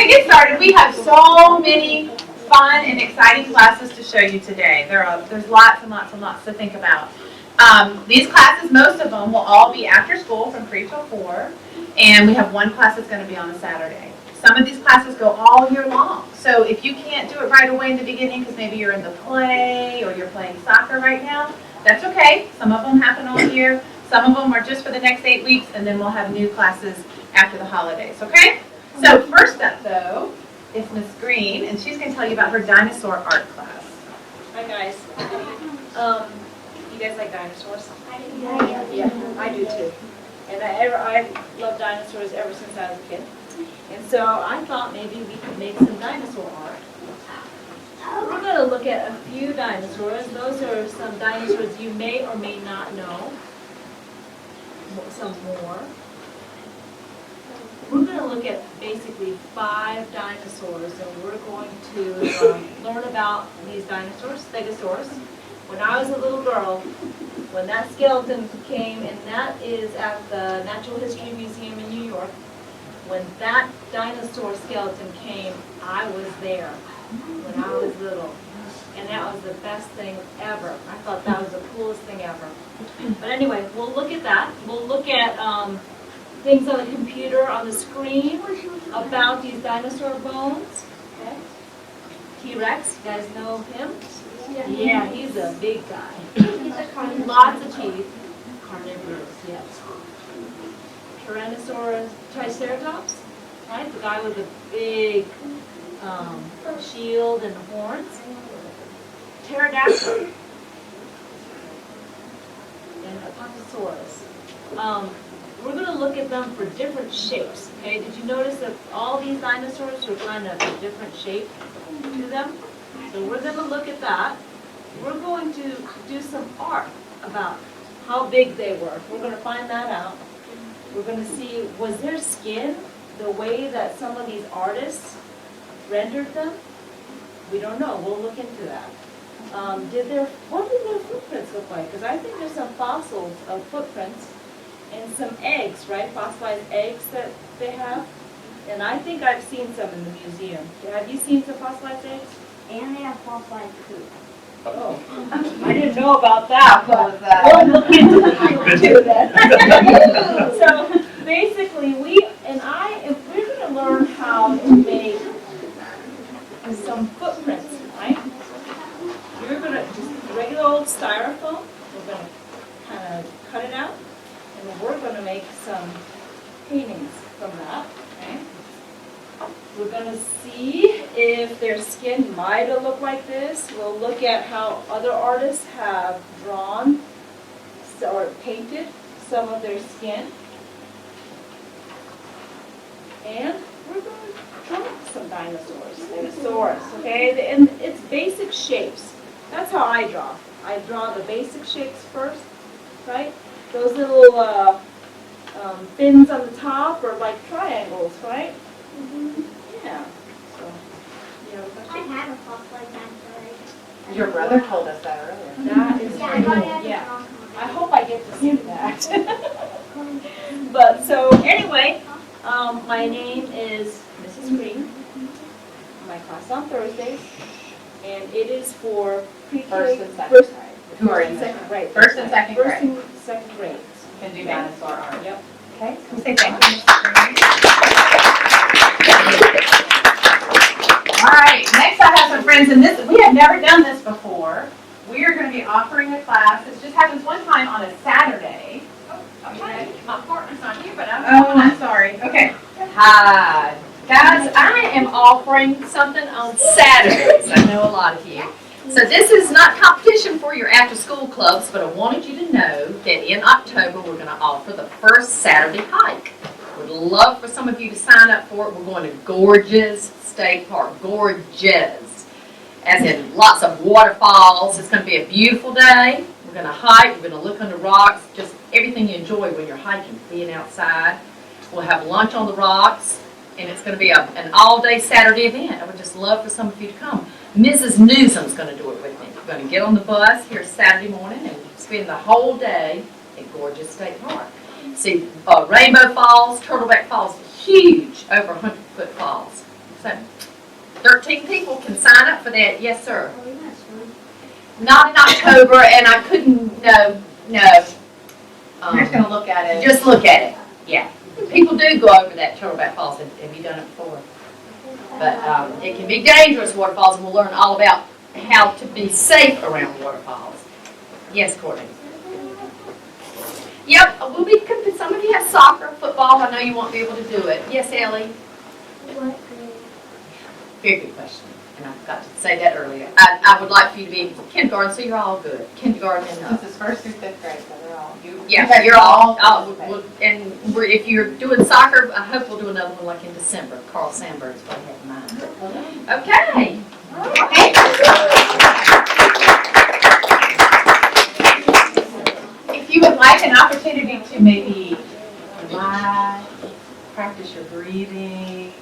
get started, we have so many fun and exciting classes to show you today. There's lots and lots and lots to think about. These classes, most of them, will all be after school from 3 till 4, and we have one class that's going to be on a Saturday. Some of these classes go all year long, so if you can't do it right away in the beginning because maybe you're in the play or you're playing soccer right now, that's okay. Some of them happen all year. Some of them are just for the next 8 weeks, and then we'll have new classes after the holidays, okay? So first up, though, is Miss Green, and she's going to tell you about her dinosaur art class. Hi, guys. You guys like dinosaurs? Yeah, I do too. And I love dinosaurs ever since I was a kid. And so I thought maybe we could make some dinosaur art. We're going to look at a few dinosaurs. Those are some dinosaurs you may or may not know. Some more. We're going to look at basically 5 dinosaurs, and we're going to learn about these dinosaurs, Stegosaurus. When I was a little girl, when that skeleton came, and that is at the Natural History Museum in New York, when that dinosaur skeleton came, I was there when I was little. And that was the best thing ever. I thought that was the coolest thing ever. But anyway, we'll look at that. We'll look at things on the computer, on the screen, about these dinosaur bones. Okay. T-Rex, you guys know him? Yeah, he's a big guy. Lots of teeth. Carnivorous, yes. Tyrannosaurus, Triceratops, right? The guy with the big shield and horns. Pterodactyl. And Apatosaurus. We're going to look at them for different shapes. Okay? Did you notice that all these dinosaurs were kind of a different shape to them? So we're going to look at that. We're going to do some art about how big they were. We're going to find that out. We're going to see, was their skin the way that some of these artists rendered them? We don't know. We'll look into that. What did their footprints look like? Because I think there's some fossils of footprints and some eggs, right? Fossilized eggs that they have. And I think I've seen some in the museum. Have you seen some fossilized eggs? And they have fossilized poop. Oh, I didn't know about that, but that? we'll look into that. So basically, we're going to learn how to make some footprints, right? You're going to just regular old styrofoam. We're going to kind of cut it out, and we're going to make some paintings from that. Okay. We're going to see if their skin might have looked like this. We'll look at how other artists have drawn or painted some of their skin. And we're going to draw some dinosaurs, Stegosaurus, okay? And it's basic shapes. That's how I draw. I draw the basic shapes first, right? Those little fins on the top are like triangles, right? Mm-hmm. Yeah. So, you have a I question? had a fossilized dinosaur. Your brother told us that earlier. That is Yeah, pretty I got cool. it. Yeah. I hope I get to see that. But so anyway, my name is Mrs. Green. My class is on Thursdays, and it is for pre-K, First and second first, grade. Who are in and second grade. First and second First grade. and second grades. Can do dinosaur art. Yep. Okay, can we say thank you, Mrs. Green? All right, next I have some friends, and we have never done this before. We are going to be offering a class. This just happens one time on a Saturday. Okay, my partner's not here, but I'm sorry. Okay. Hi. Guys, I am offering something on Saturdays. I know a lot of you. So this is not competition for your after-school clubs, but I wanted you to know that in October we're going to offer the first Saturday hike. Would love for some of you to sign up for it. We're going to Gorges State Park. Gorges. As in lots of waterfalls. It's going to be a beautiful day. We're going to hike. We're going to look under rocks. Just everything you enjoy when you're hiking, being outside. We'll have lunch on the rocks. And it's going to be an all-day Saturday event. I would just love for some of you to come. Mrs. Newsom's going to do it with me. We're going to get on the bus here Saturday morning and spend the whole day at Gorges State Park. See Rainbow Falls, Turtleback Falls, huge, over 100-foot falls. So 13 people can sign up for that. Yes, sir. Oh, that's fun. Not in October, and I couldn't, no. We're just gonna look at it. Just look at it, yeah. People do go over that Turtleback Falls. Have you done it before? But it can be dangerous waterfalls, and we'll learn all about how to be safe around waterfalls. Yes, Courtney? Yep, we'll be, some of you have soccer, football, I know you won't be able to do it. Yes, Ellie? What grade? Very good question, and I forgot to say that earlier. I would like for you to be in kindergarten, so you're all good. Kindergarten and This is first through fifth grade, so they're all. yeah, you're all, and if you're doing soccer, I hope we'll do another one like in December. Carl Sandberg's what I have in mind. Okay. If you would like an opportunity to maybe lie, practice your breathing,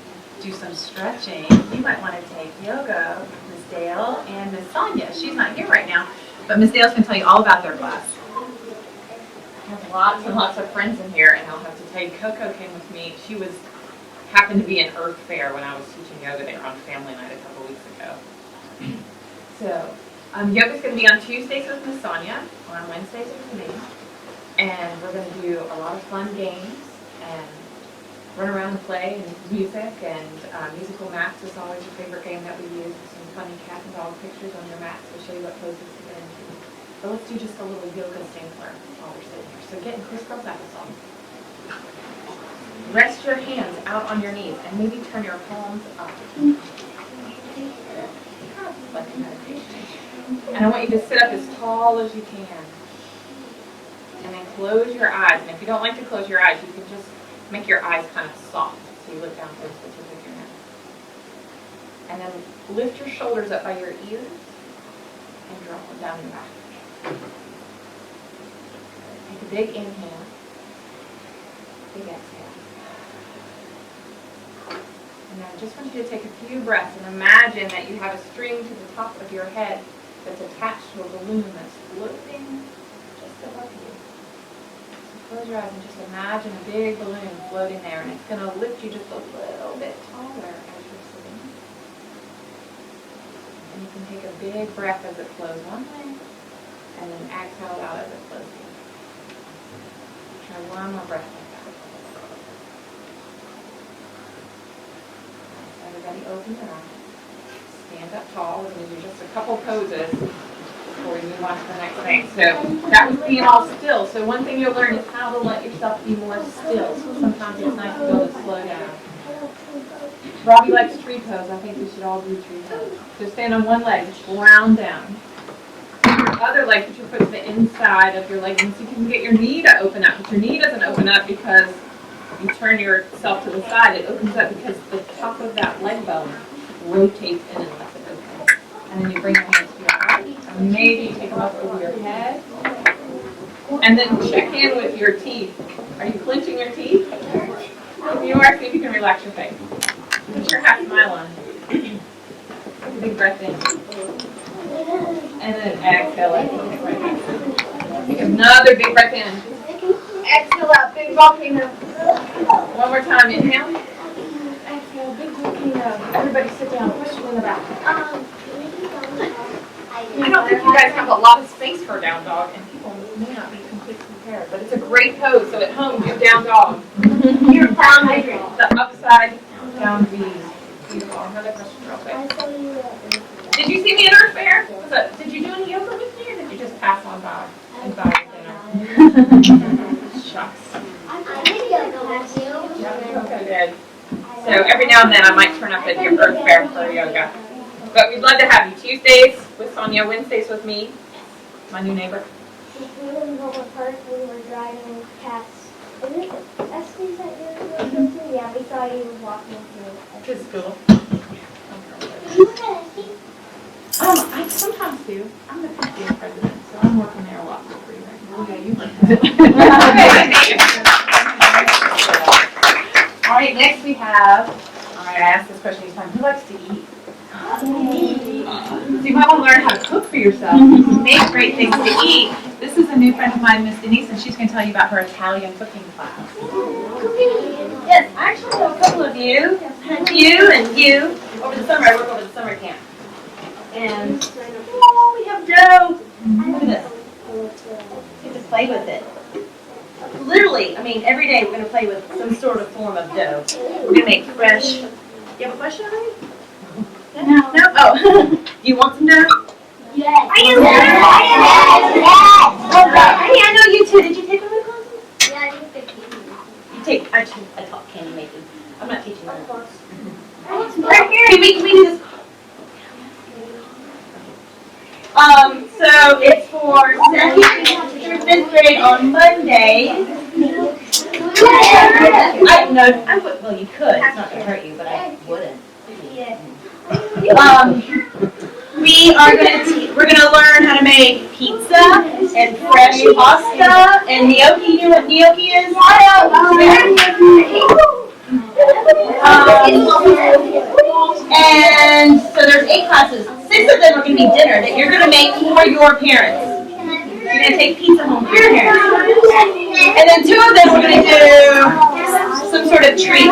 do some stretching, you might want to take yoga with Ms. Dale and Ms. Sonia. She's not here right now, but Ms. Dale's going to tell you all about their class. I have lots and lots of friends in here, and I'll have to tell you, Coco came with me. She happened to be in Earth Fair when I was teaching yoga there on family night a couple weeks ago. So, yoga's going to be on Tuesdays with Miss Sonia, on Wednesdays with me, and we're going to do a lot of fun games and run around and play and music, and musical mats is always a favorite game that we use. Some funny cat and dog pictures on your mats to show you what poses to get into. But let's do just a little yoga stinkler while we're sitting here. So get in crisscross applesauce. Rest your hands out on your knees and maybe turn your palms up. Like a meditation. And I want you to sit up as tall as you can. And then close your eyes. And if you don't like to close your eyes, you can just make your eyes kind of soft. So you look down towards the tip of your neck. And then lift your shoulders up by your ears and drop them down your back. Take a big inhale. Big exhale. And I just want you to take a few breaths and imagine that you have a string to the top of your head that's attached to a balloon that's floating just above you. So close your eyes and just imagine a big balloon floating there, and it's going to lift you just a little bit taller as you're sitting. And you can take a big breath as it flows one way, and then exhale out as it flows the other. Try one more breath like that. Everybody open their eyes. Stand up tall. We're going to do just a couple poses before we move on to the next thing. So that was being all still. So one thing you'll learn is how to let yourself be more still. So sometimes it's nice to be able to slow down. Robbie likes tree pose. I think we should all do tree pose. So stand on one leg, ground down. Your other leg, put your foot to the inside of your leg and see if you can get your knee to open up. But your knee doesn't open up because you turn yourself to the side. It opens up because the top of that leg bone rotates in and lets it open. And then you bring your hands to your heart. And maybe take them up over your head. And then check in with your teeth. Are you clenching your teeth? If you are, see if you can relax your face. Put your half smile on. Take a big breath in. And then exhale out. Take another big breath in. Exhale out, big volcano. One more time, inhale. Exhale, big volcano. Everybody sit down, push you in the back. I don't think you guys have a lot of space for a down dog, and people may not be completely prepared, but it's a great pose. So at home, do down dog. You're down, the upside down V. Beautiful. Another question real quick. Did you see me at Earth Fair? Did you do any yoga with me, or did you just pass on by and buy your dinner? Shucks. I did yoga with you. Yeah, okay, good. So every now and then I might turn up at your Earth Fair for yoga. But we'd love to have you Tuesdays with Sonia, Wednesdays with me, my new neighbor. We were in Wilbur Park, we were driving past, is it Estes that you're going to? Yeah, we saw you walking through. To school. Do you work at Estes? I sometimes do. I'm the PTA president, so I'm working there a lot for free right now. Okay, you All right, next we have, all right, I asked this question each time, who likes to eat? So you might want to learn how to cook for yourself. Make great things to eat. This is a new friend of mine, Miss Denise, and she's going to tell you about her Italian cooking class. Yes, I actually know a couple of you. you and you. Over the summer, I work over the summer camp. And, oh, we have dough. Look at this. Get to play with it. Literally, I mean, every day we're going to play with some sort of form of dough. We're going to make fresh. You have a question already? No. No? Oh. Do you want some dough? Yes. Hey, I know you too. Did you take one of the classes? Yeah, I think 15. You take, I taught candy making. I'm not teaching that. Right here. Can we do this? So it's for second through fifth grade on Mondays. I would, well, you could, it's not gonna hurt you, but I wouldn't. We are we're gonna learn how to make pizza and fresh pasta and gnocchi. You know what gnocchi is? And so there's 8 classes. 6 of them are gonna be dinner that you're gonna make for your parents. You're gonna take pizza home for your parents. And then 2 of them we're gonna do some sort of treat. You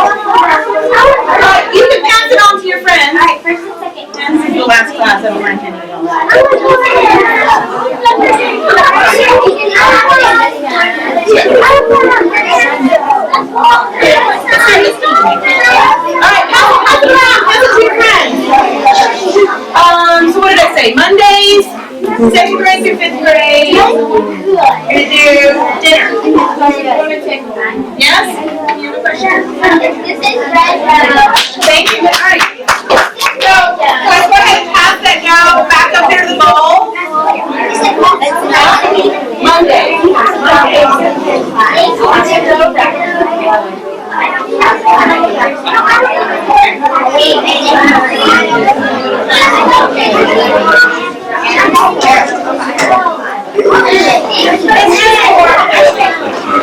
can pass it on to your friends. Alright, first and second. And this is the last class, I don't mind handing it on. Alright, pass it around. Pass it to your friends. So what did I say? Mondays, 2nd grade through 5th grade. You're gonna do dinner. Yes? You have a question? This is red. Thank you. Alright. So, let's go ahead and pass that dough back up there to the bowl. Monday.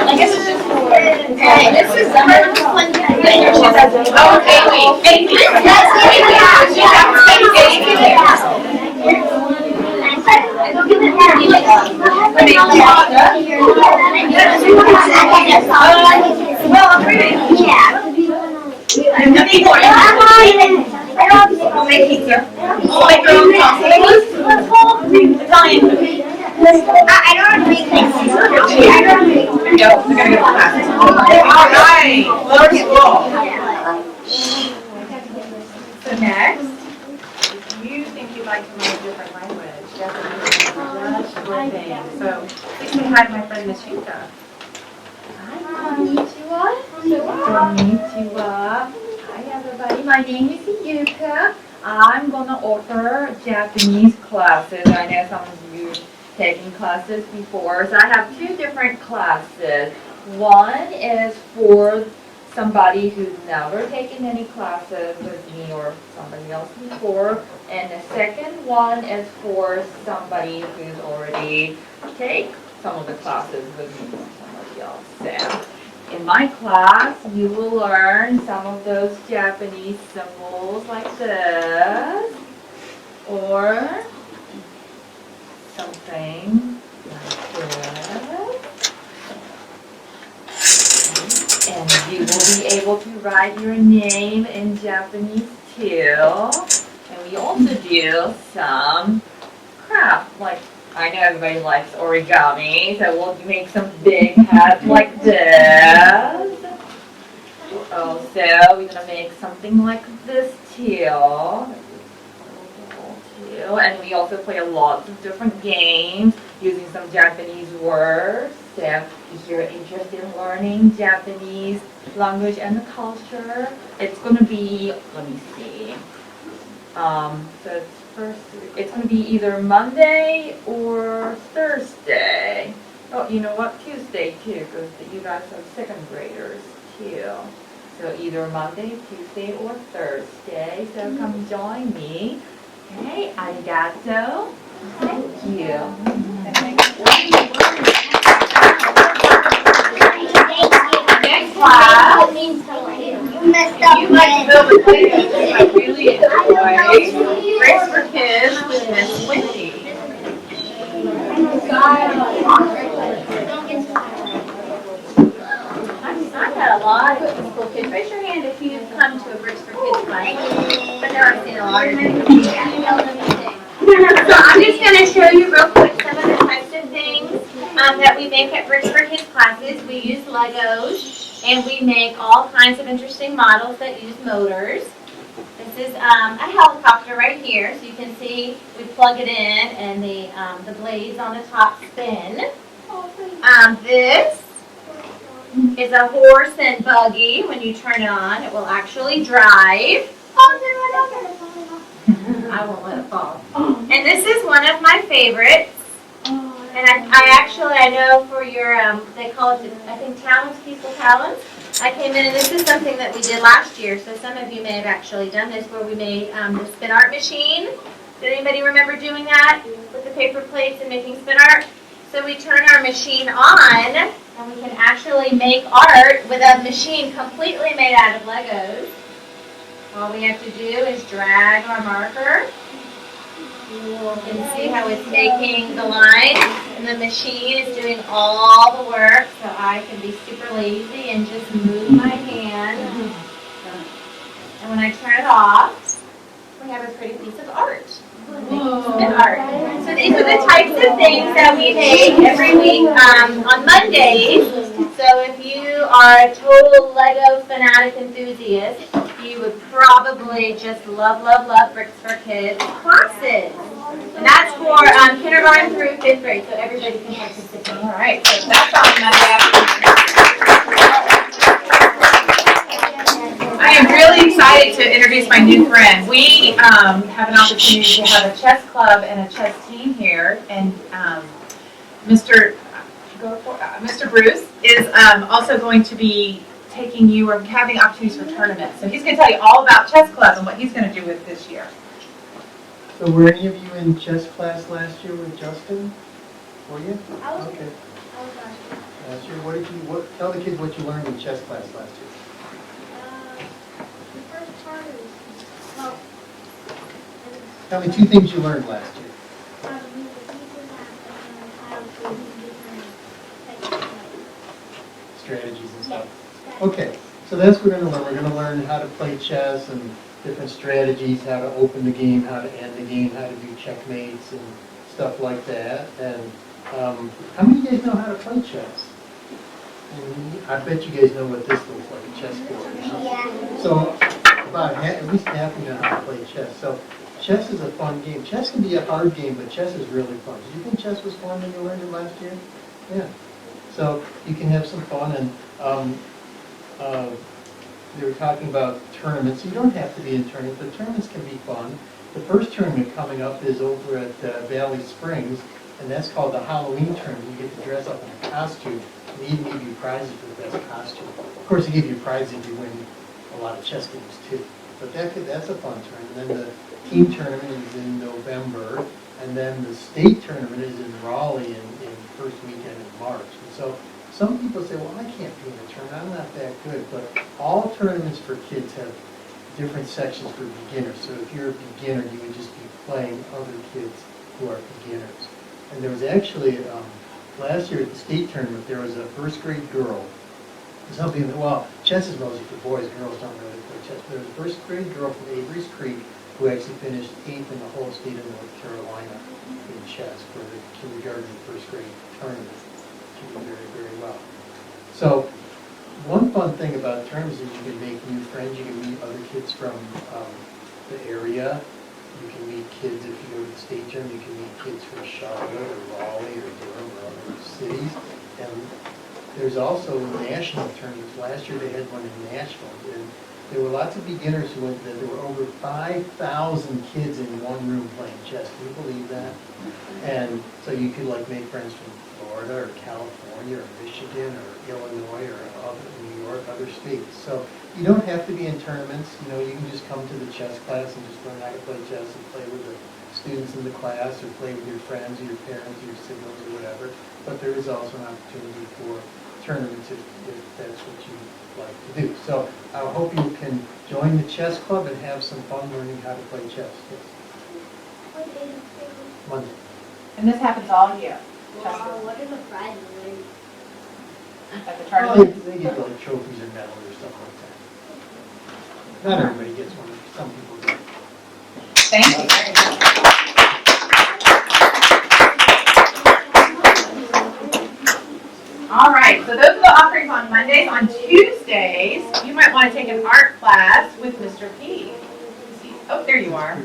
I guess it's just for. This is well, I'm ready. We'll make pizza. We'll make our own sauce. Italian cookie. I don't want to make things. I don't There you go. We're gonna go to class. Alright. So next, if you think you'd like to learn a different language, definitely just your thing. So please say hi to my friend Miss Yuka. Konnichiwa. Hi everybody, my name is Yuka. I'm gonna offer Japanese classes. I know some of you taken classes before. So I have 2 different classes. One is for somebody who's never taken any classes with me or somebody else before. And the second one is for somebody who's already taken some of the classes with me or somebody else. So in my class, you will learn some of those Japanese symbols like this, or something like this. And you will be able to write your name in Japanese too. And we also do some craft, like I know everybody likes origami, so we'll make some big hats like this. Also, we're gonna make something like this too. And we also play a lot of different games using some Japanese words. So if you're interested in learning Japanese language and the culture, it's gonna be, let me see. So it's going to be either Monday or Thursday. Oh, you know what? Tuesday too, because you guys are 2nd graders too. So either Monday, Tuesday, or Thursday. So come join me. Okay, arigato. Thank you. Next class. You messed up. You like to build with kids, I really enjoy Bricks for Kids with Miss Wendy. I've had a lot lot of school kids. Raise your hand if you've come to a Bricks for Kids class. I know I've seen a lot of you. So I'm just going to show you real quick some of the types of things that we make at Bricks for Kids classes. We use Legos, and we make all kinds of interesting models that use motors. This is a helicopter right here, so you can see we plug it in, and the blades on the top spin. This is a horse and buggy. When you turn it on, it will actually drive. I won't let it fall. And this is one of my favorites. And I know for your, they call it, I think, talents, peaceful talents. I came in, and this is something that we did last year, so some of you may have actually done this, where we made the spin art machine. Did anybody remember doing that with the paper plates and making spin art? So we turn our machine on, and we can actually make art with a machine completely made out of Legos. All we have to do is drag our marker. You can see how it's taking the line, and the machine is doing all the work, so I can be super lazy and just move my hand. And when I turn it off, we have a pretty piece of art. Spin art. So these are the types of things that we make every week on Mondays. So if you are a total Lego fanatic enthusiast, you would probably just love Bricks for Kids classes. And that's for kindergarten through 5th grade, so everybody can participate. All right, so that's on Monday afternoon. I am really excited to introduce my new friend. We have an opportunity to have a chess club and a chess team here, and Mr. Bruce is also going to be taking you or having opportunities for tournaments. So he's going to tell you all about chess club and what he's going to do with it this year. So were any of you in chess class last year with Justin? Were you? I was Okay. last Last year, tell the kids what you learned in chess class last year. The first part is how Tell me 2 things you learned last year. to use the pieces and how to use different types of Strategies and stuff. Okay, so that's what we're going to learn. We're going to learn how to play chess and different strategies, how to open the game, how to end the game, how to do checkmates and stuff like that. And how many of you guys know how to play chess? I bet you guys know what this looks like, a chessboard. Yeah. So about at least half of you know how to play chess. So chess is a fun game. Chess can be a hard game, but chess is really fun. Did you think chess was fun when you learned it last year? Yeah. So you can have some fun, and they were talking about tournaments. You don't have to be in tournaments, but tournaments can be fun. The first tournament coming up is over at Valley Springs, and that's called the Halloween tournament. You get to dress up in a costume, and they even give you prizes for the best costume. Of course, they give you prizes if you win a lot of chess games too. But that's a fun tournament. And then the team tournament is in November, and then the state tournament is in Raleigh in first weekend in March. And so some people say, well, I can't be in a tournament, I'm not that good. But all tournaments for kids have different sections for beginners. So if you're a beginner, you would just be playing other kids who are beginners. And there was actually, last year at the state tournament, there was a first grade girl. Something that, well, chess is mostly for boys, girls don't really play chess. But there was a first grade girl from Avery's Creek who actually finished 8th in the whole state of North Carolina in chess for the kindergarten and first grade tournament. She did very, very well. So one fun thing about tournaments is you can make new friends. You can meet other kids from the area. You can meet kids, if you go to the state tournament, you can meet kids from Charlotte or Raleigh or Durham or other cities. And there's also national tournaments. Last year they had one in Nashville. And there were lots of beginners who went there. There were over 5,000 kids in one room playing chess. Can you believe that? And so you could like make friends from Florida or California or Michigan or Illinois or New York, other states. So you don't have to be in tournaments. You know, you can just come to the chess class and just learn how to play chess and play with the students in the class or play with your friends or your parents or your siblings or whatever. But there is also an opportunity for tournaments if that's what you like to do. So I hope you can join the chess club and have some fun learning how to play chess. Yes. What is it? Monday. And this happens all year. Wow, what are the prizes? at the They tournament? they get like trophies or medals or stuff like that. Not everybody gets one, some people do. Thank you very much. All right, so those are the offerings on Mondays. On Tuesdays, you might want to take an art class with Mr. P. Oh, there you are.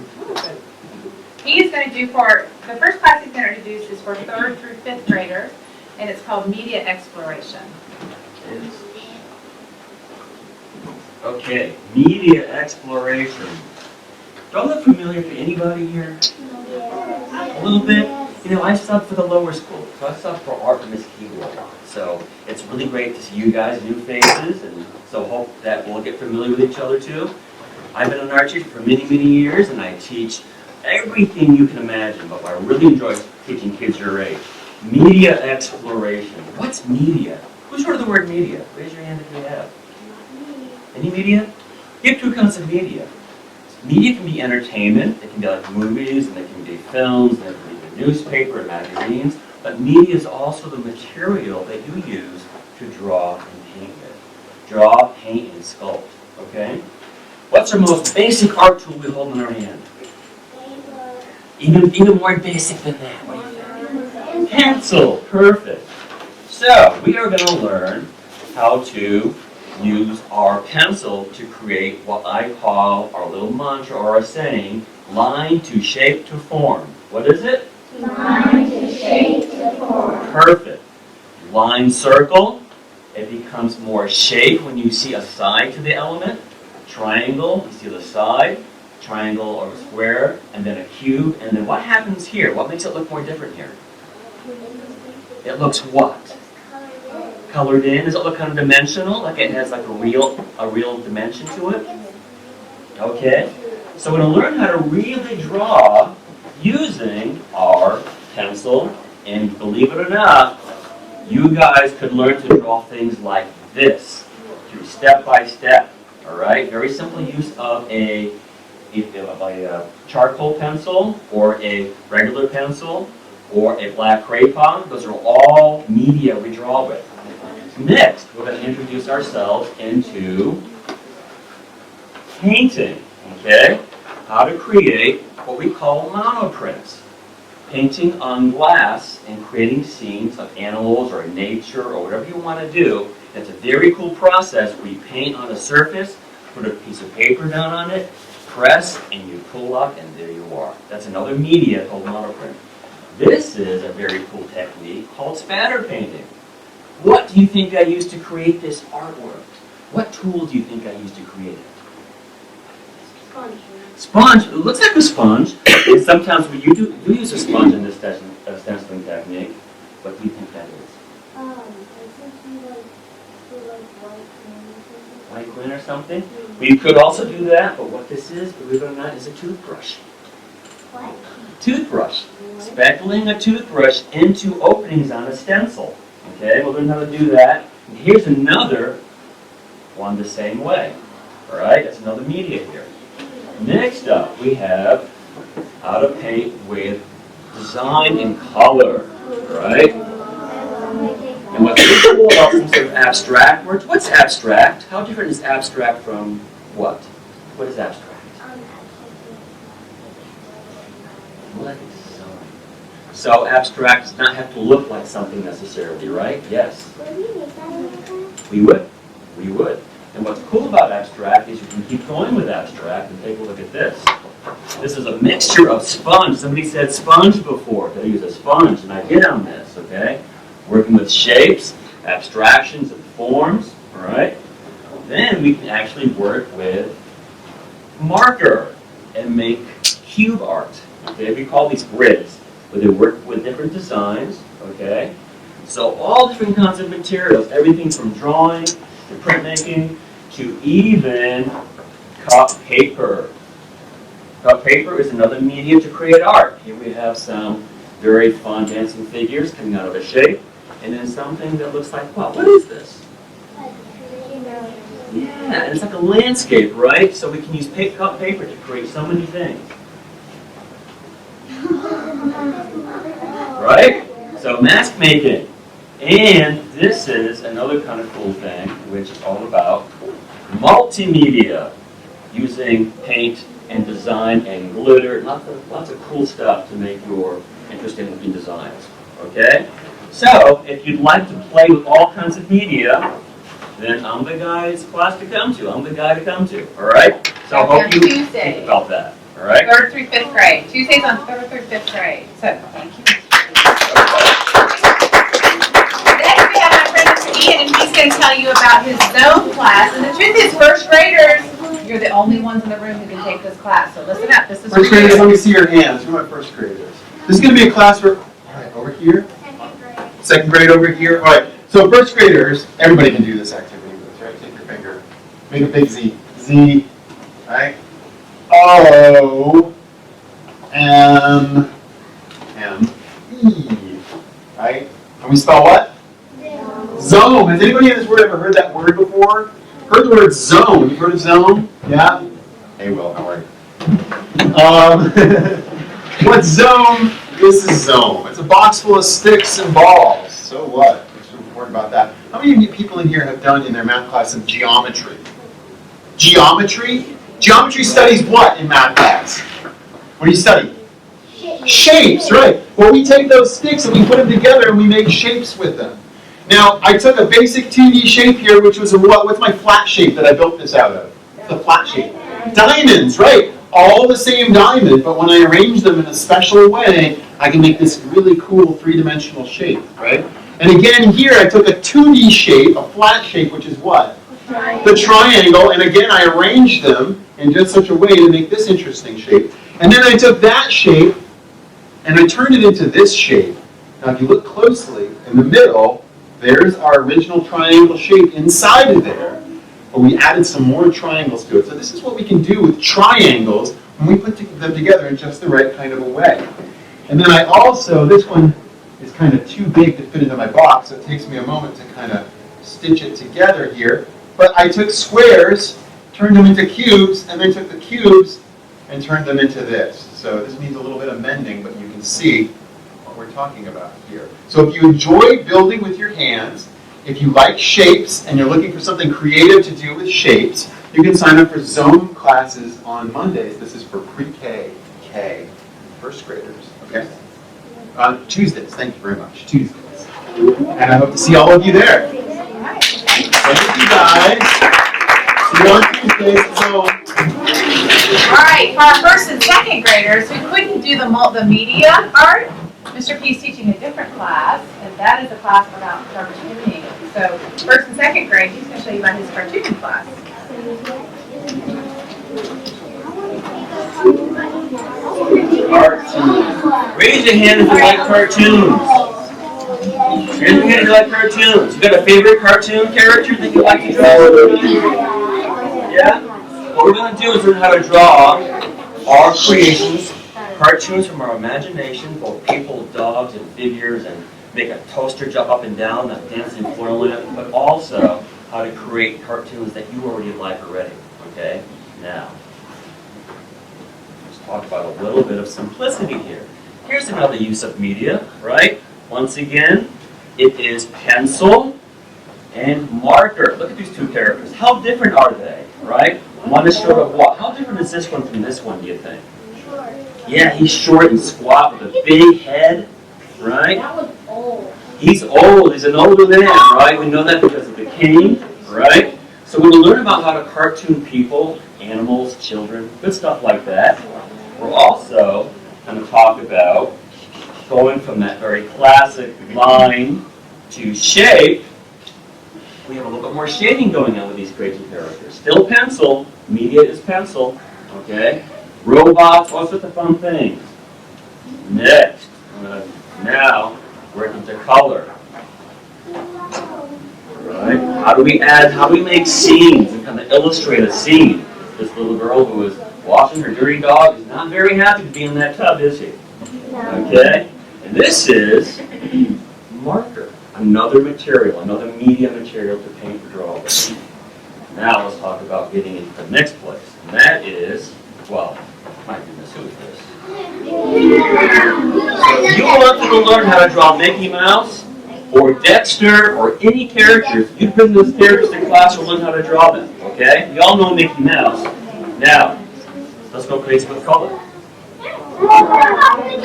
He's going to do the first class he's going to introduce is for 3rd through 5th graders, and it's called Media Exploration. Okay, media exploration. Don't look familiar to anybody here? A little bit? You know, I subbed for the lower school, so I subbed for Art and Miss Keywell. So it's really great to see you guys, new faces, and so hope that we'll get familiar with each other too. I've been an art teacher for many, many years, and I teach everything you can imagine, but I really enjoy teaching kids your age. Media exploration. What's media? Who's heard of the word media? Raise your hand if you have. Any media? Give 2 kinds of media. Media can be entertainment, it can be like movies, and it can be films, and it can be the newspaper and magazines, but media is also the material that you use to draw and paint with. Draw, paint, and sculpt, okay? What's our most basic art tool we hold in our hand? Even more basic than that, what do you think? Pencil, perfect. So, we are going to learn how to use our pencil to create what I call our little mantra or a saying, line to shape to form. What is it? Line to shape to form. Perfect. Line circle, it becomes more shape when you see a side to the element. Triangle, you see the side. Triangle or square, and then a cube, and then what happens here? What makes it look more different here? It looks what? Colored in. Does it look kind of dimensional? Like it has like a real dimension to it? Okay. So we're going to learn how to really draw using our pencil, and believe it or not, you guys could learn to draw things like this, through step by step. All right. Very simple use of a charcoal pencil or a regular pencil or a black crayon. Those are all media we draw with. Next, we're going to introduce ourselves into painting, okay? How to create what we call monoprints. Painting on glass and creating scenes of animals or nature or whatever you want to do. It's a very cool process where you paint on a surface, put a piece of paper down on it, press, and you pull up, and there you are. That's another media called monoprint. This is a very cool technique called spatter painting. What do you think I used to create this artwork? What tool do you think I used to create it? Sponge. Sponge. It looks like a sponge. And sometimes we do use a sponge in this stenciling technique. What do you think that is? I think you like white White glue or something? We could also do that, but what this is, believe it or not, is a toothbrush. What? Toothbrush. Speckling a toothbrush into openings on a stencil. Okay, we'll learn how to do that. And here's another one the same way. All right, that's another media here. Next up, we have how to paint with design and color. All right? And what's really cool about some sort of abstract words, what's abstract? How different is abstract from what? What is abstract? Like design. So abstract does not have to look like something necessarily, right? Yes. We would. We would. And what's cool about abstract is you can keep going with abstract and take a look at this. This is a mixture of sponge. Somebody said sponge before. They use a sponge, and I hit on this, okay? Working with shapes, abstractions, and forms, all right? Then we can actually work with marker and make cube art. Okay, we call these grids, where they work with different designs, okay? So all different kinds of materials, everything from drawing to printmaking to even cut paper. Cut paper is another medium to create art. Here we have some very fun dancing figures coming out of a shape, and then something that looks like, wow, what is this? Yeah, and it's like a landscape, right? So we can use cut paper to create so many things. Right? So mask making. And this is another kind of cool thing, which is all about multimedia, using paint and design and glitter, lots of cool stuff to make your interesting looking designs, okay? So, if you'd like to play with all kinds of media, then I'm the guy's class to come to. I'm the guy to come to, all right? So I That'll hope be you on Tuesday. think about that, all right? 3rd through 5th grade. Tuesdays on 3rd through 5th grade. So, thank you. Next, we have my friend Mr. Ian, and he's going to tell you about his Zone class. And the truth is, first graders, you're the only ones in the room who can take this class. So listen up. This is for First graders, you. let me see your hands. Who are my first graders? This is going to be a class for, all right, over here. Second grade over here. All right. So first graders, everybody can do this activity with us, right? Take your finger. Make a big Z. Z. Right? O. M. M. E. Right? And we spell what? Zone. Has anybody in this word ever heard that word before? Heard the word zone? You've heard of zone? Yeah? Hey, Will, how are you? What's zone? This is zone. It's a box full of sticks and balls. So what? What's so important about that? How many of you people in here have done in their math class some geometry? Geometry? Geometry studies what in math class? What do you study? Shapes, right. Well, we take those sticks and we put them together and we make shapes with them. Now, I took a basic 2D shape here, which was a what? What's my flat shape that I built this out of? The flat shape. Diamonds, right. All the same diamond, but when I arrange them in a special way, I can make this really cool three-dimensional shape, right? And again, here I took a 2D shape, a flat shape, which is what? The triangle, and again, I arranged them in just such a way to make this interesting shape. And then I took that shape, and I turned it into this shape. Now, if you look closely, in the middle, there's our original triangle shape inside of there, but we added some more triangles to it. So this is what we can do with triangles when we put them together in just the right kind of a way. And then I also, this one is kind of too big to fit into my box, so it takes me a moment to kind of stitch it together here. But I took squares, turned them into cubes, and then took the cubes and turned them into this. So this needs a little bit of mending, but you can see what we're talking about here. So if you enjoy building with your hands, if you like shapes and you're looking for something creative to do with shapes, you can sign up for Zone classes on Mondays. This is for pre-K, K, first graders, okay? Tuesdays, thank you very much, Tuesdays. And I hope to see all of you there. Thank you guys. See you on Tuesdays at Zone. All right, for our first and second graders who couldn't do the media art, Mr. P is teaching a different class, and that is a class about cartooning. So first and second grade, he's going to show you about his cartooning class. Cartoons. Raise your hand if you like cartoons. Raise your hand if you like cartoons. You got a favorite cartoon character that you like to draw? Yeah? What we're going to do is learn how to draw our creations, cartoons from our imagination, both people, dogs, and figures, and make a toaster jump up and down, that dancing floor lamp, but also how to create cartoons that you already like already. Okay? Now, let's talk about a little bit of simplicity here. Here's another use of media, right? Once again, it is pencil and marker. Look at these two characters. How different are they, right? One is short of what? How different is this one from this one, do you think? Yeah, he's short and squat with a big head, right? That was old. He's old. He's an older man, right? We know that because of the cane, right? So when we learn about how to cartoon people, animals, children, good stuff like that, we're also going to talk about going from that very classic line to shape. We have a little bit more shading going on with these crazy characters. Still pencil. Media is pencil. Okay? Robots, all sorts of fun things. Next, I'm going to now work into color. Right? How do we make scenes and kind of illustrate a scene? This little girl who is washing her dirty dog is not very happy to be in that tub, is she? Okay? And this is marker. Another material, another media material to paint or draw with. Now let's talk about getting into the next place. And that is, well, my goodness, who is this? So if you want to learn how to draw Mickey Mouse, or Dexter, or any characters, you bring those characters to class and learn how to draw them, okay? You all know Mickey Mouse. Now, let's go crazy with color.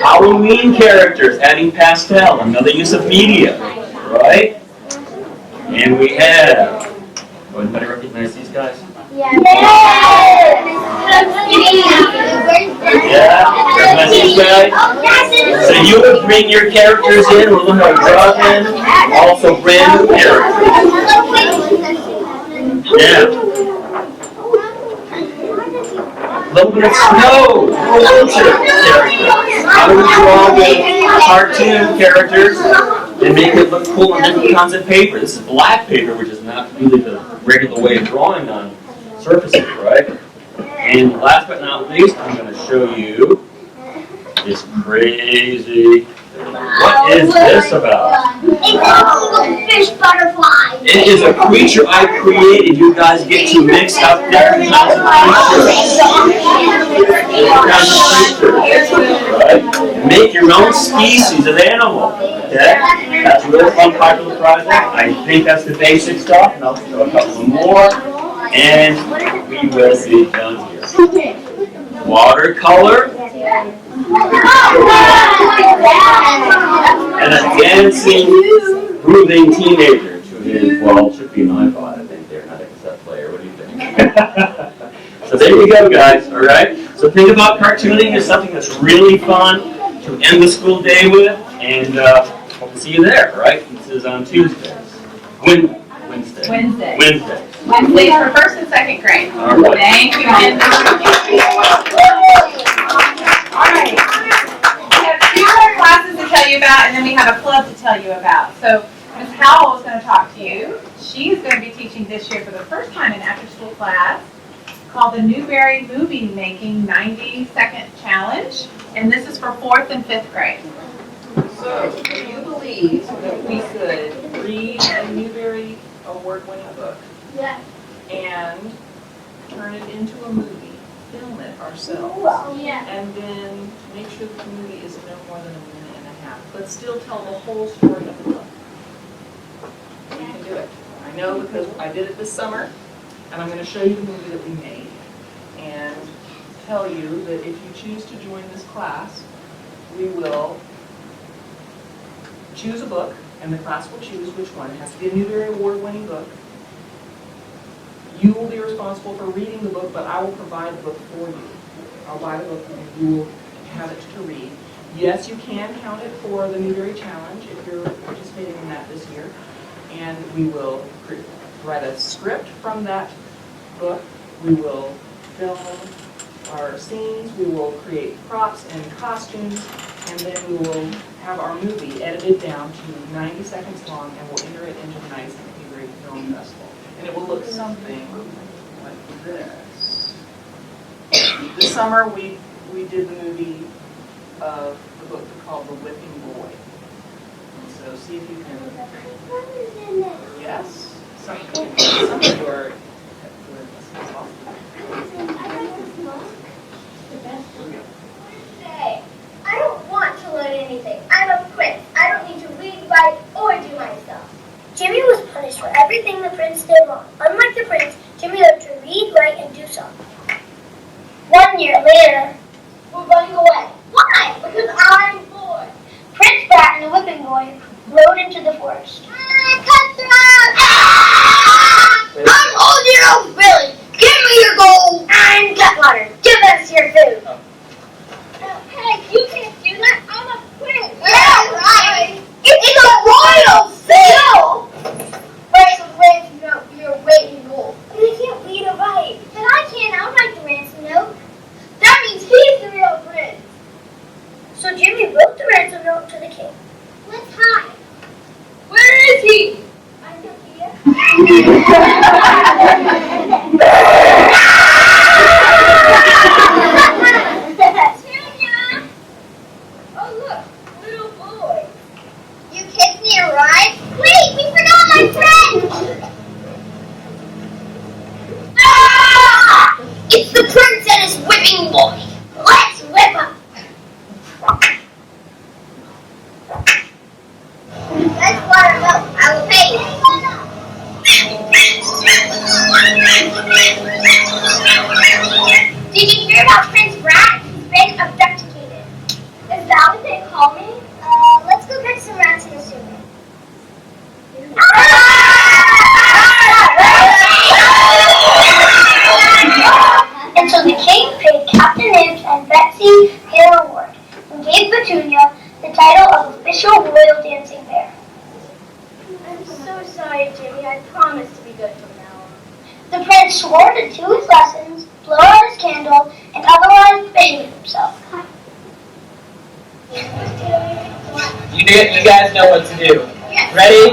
Halloween characters, adding pastel, another use of media, right? And we have, oh, anybody recognize these guys? Yeah. Yeah, recognize these guys? So you would bring your characters in, we'll learn how to draw them, also brand new characters. Now, little bit of snow, winter characters. How do we draw the cartoon characters and make it look cool on different kinds of paper? This is black paper, which is not really the regular way of drawing on surfaces, right? And last but not least, I'm going to show you this crazy. What is this about? It's a little fish butterfly. It is a creature I created. You guys get to mix up different kinds of creatures. Right? Make your own species of animal. Okay? That's a really fun part of the project. I think that's the basic stuff, and I'll show a couple more. And we will be done here. Watercolor. And a dancing, grooving teenager to his, well, should be an iPod, I think. They're not a cassette player. What do you think? So there you go, guys. All right. So think about cartooning as something that's really fun to end the school day with, and hope to see you there. All right. This is on Tuesdays. Wednesday. Wednesdays for first and second grade. All right. Thank you, Linda. All right. We have 2 more classes to tell you about, and then we have a club to tell you about. So Ms. Howell is going to talk to you. She's going to be teaching this year for the first time an after-school class called the Newberry Movie Making 90-Second Challenge, and this is for 4th and 5th grade. So, do you believe that we could read a Newbery Award-winning book Yeah. and turn it into a movie, film it ourselves, Yeah. and then make sure that the movie is no more than a minute and a half, but still tell the whole story of the book? You can do it. I know because I did it this summer, and I'm going to show you the movie that we made, and tell you that if you choose to join this class, we will choose a book, and the class will choose which one. It has to be a Newbery Award-winning book. You will be responsible for reading the book, but I will provide the book for you. I'll buy the book, and you will have it to read. Yes, you can count it for the Newbery Challenge if you're participating in that this year. And we will write a script from that book. We will film our scenes. We will create props and costumes. And then we will have our movie edited down to 90 seconds long, and we'll enter it into the 92nd Newbery Film Festival. And it will look something like this. This summer, we did the movie of the book called The Whipping Boy. So see if you can. Yes. Some of you are. I don't want to learn anything. I'm a prince. I don't need to read, write, or do myself. Jimmy was punished for everything the prince did wrong. Unlike the prince, Jimmy learned to read, write, and do so. 1 year later, we're running away. Why? Because I'm bored. Prince Bat and the Whipping Boy rode into the forest. Cutthroat! I'm old, you know, Billy. Give me your gold. I'm Cutwater. Give us your food. Hey, you can't do that. I'm a prince. Yeah, right. It's a royal seal. Where's the ransom note for your weight in gold? I can't read or write. But I can. I'll write the ransom note. That means he's the real prince. So Jimmy wrote the ransom note to the king. Let's hide. Where is he? I'm here. swore to do his lessons, blow out his candle, and otherwise behave himself. You guys know what to do. Ready?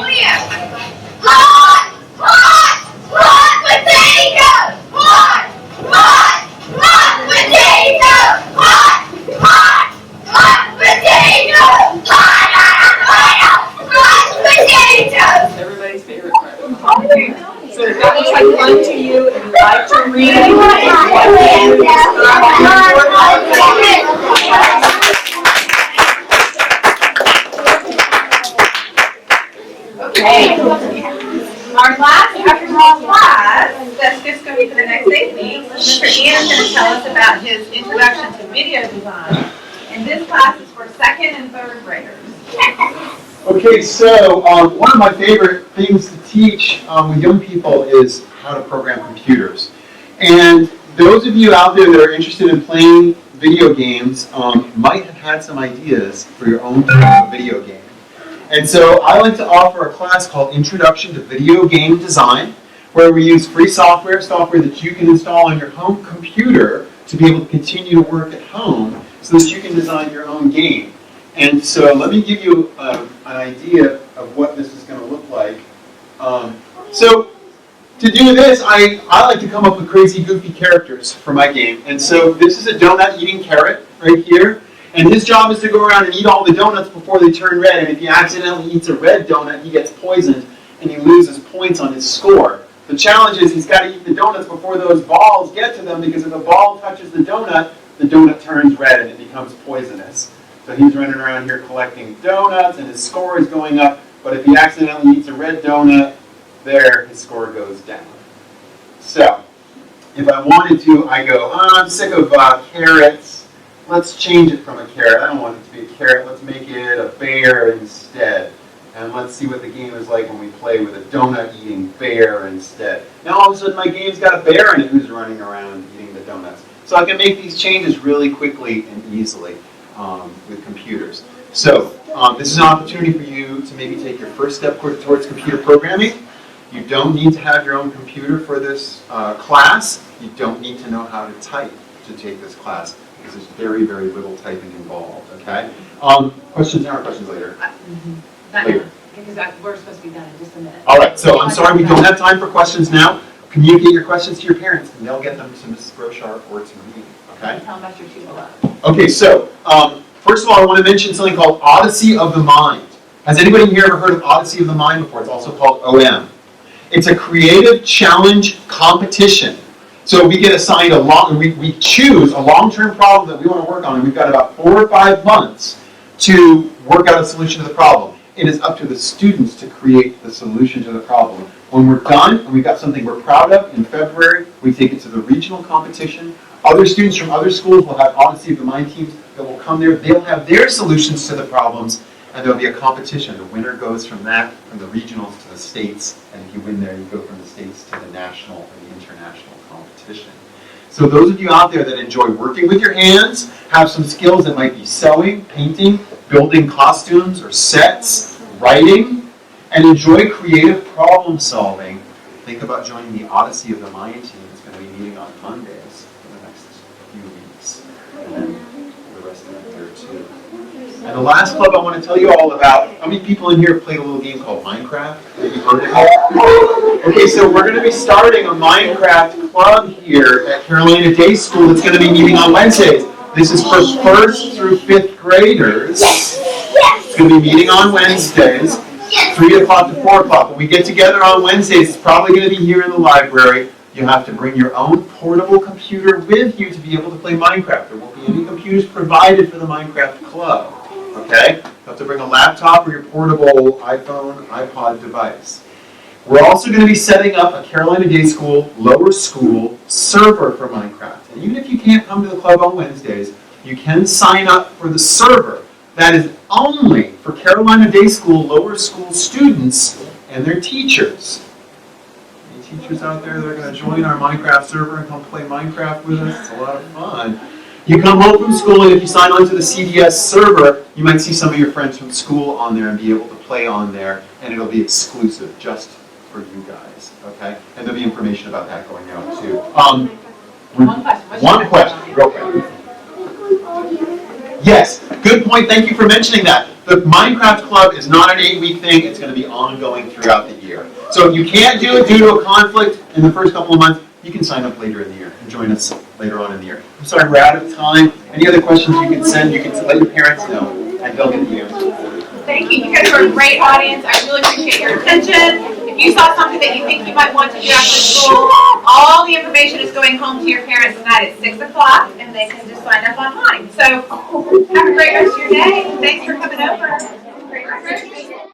Hot! Hot! Hot potatoes! Hot! Hot! Hot potatoes! Hot! Hot! Hot potatoes! Hot! Hot potatoes! Everybody's favorite part. So if that looks like fun to you and you like to read, Okay. Our last after-school class, that's just going to be for the next 8 weeks, Mr. Ian's going to tell us about his introduction to video design. And this class is for 2nd and 3rd graders. Okay, so one of my favorite things to teach with young people is how to program computers. And those of you out there that are interested in playing video games might have had some ideas for your own video game. And so I like to offer a class called Introduction to Video Game Design, where we use free software that you can install on your home computer to be able to continue to work at home so that you can design your own game. And so let me give you an idea of what this is going to look like. So to do this, I like to come up with crazy, goofy characters for my game. And so this is a donut-eating carrot right here. And his job is to go around and eat all the donuts before they turn red. And if he accidentally eats a red donut, he gets poisoned and he loses points on his score. The challenge is he's got to eat the donuts before those balls get to them, because if a ball touches the donut turns red and it becomes poisonous. So he's running around here collecting donuts and his score is going up. But if he accidentally eats a red donut, there his score goes down. So if I wanted to, I go, I'm sick of carrots. Let's change it from a carrot. I don't want it to be a carrot. Let's make it a bear instead. And let's see what the game is like when we play with a donut-eating bear instead. Now all of a sudden my game's got a bear in it who's running around eating the donuts. So I can make these changes really quickly and easily with computers. So this is an opportunity for you to maybe take your first step towards computer programming. You don't need to have your own computer for this class. You don't need to know how to type to take this class, because there's very, very little typing involved, okay? Questions now or questions later? Later. Because we're supposed to be done in just a minute. All right, so I'm sorry we don't have time for questions now. Communicate your questions to your parents, and they'll get them to Mrs. Brochard or to me, okay? Tell them about your 211. Okay, so first of all, I want to mention something called Odyssey of the Mind. Has anybody here ever heard of Odyssey of the Mind before? It's also called OM. It's a creative challenge competition. So we get assigned we choose a long-term problem that we want to work on, and we've got about 4 or 5 months to work out a solution to the problem. It is up to the students to create the solution to the problem. When we're done and we've got something we're proud of, in February, we take it to the regional competition. Other students from other schools will have Odyssey of the Mind teams that will come there. They'll have their solutions to the problems, and there'll be a competition. The winner goes from that, from the regionals to the states, and if you win there, you go from the states to the national and the international competition. So those of you out there that enjoy working with your hands, have some skills that might be sewing, painting, building costumes or sets, writing, and enjoy creative problem solving, think about joining the Odyssey of the Mind team. It's going to be meeting on Mondays for the next few weeks, and then the rest of the year too. And the last club I want to tell you all about, how many people in here have played a little game called Minecraft? Have you heard of it? Okay, so we're going to be starting a Minecraft club here at Carolina Day School. It's going to be meeting on Wednesdays. This is for 1st through 5th graders. It's going to be meeting on Wednesdays, 3 o'clock to 4 o'clock. When we get together on Wednesdays, it's probably going to be here in the library. You have to bring your own portable computer with you to be able to play Minecraft. There won't be any computers provided for the Minecraft club. Okay? You have to bring a laptop or your portable iPhone, iPod device. We're also going to be setting up a Carolina Day School lower school server for Minecraft. And even if you can't come to the club on Wednesdays, you can sign up for the server. That is only for Carolina Day School lower school students and their teachers. Any teachers out there that are going to join our Minecraft server and come play Minecraft with us? It's a lot of fun. You come home from school, and if you sign on to the CDS server, you might see some of your friends from school on there and be able to play on there, and it'll be exclusive just for you guys, okay? And there'll be information about that going out too. One question. What's One your- question, real quick. Yes, good point, thank you for mentioning that. The Minecraft Club is not an 8-week thing, it's gonna be ongoing throughout the year. So if you can't do it due to a conflict in the first couple of months, you can sign up later in the year and join us later on in the year. I'm sorry, we're out of time. Any other questions you can send, you can let your parents know, and they'll get the answer. Thank you. You guys are a great audience. I really appreciate your attention. If you saw something that you think you might want to do after school, all the information is going home to your parents tonight at 6 o'clock, and they can just sign up online. So have a great rest of your day. Thanks for